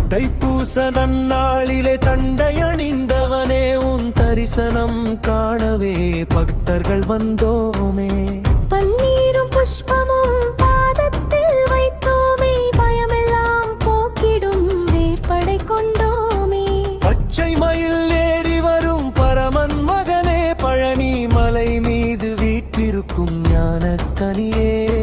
தைப்பூச நன்னாளிலே தண்டை அணிந்தவனே உன் தரிசனம் காணவே பக்தர்கள் வந்தோமே. பன்னீரும் புஷ்பமும் பாதத்தில் வைத்தோமே, பயமெல்லாம் போக்கிடும் வேற்படை கொண்டோமே. பச்சை மயில் ஏறி வரும் பரமன் மகனே, பழனி மலை மீது வீற்றிருக்கும் ஞான கனியே.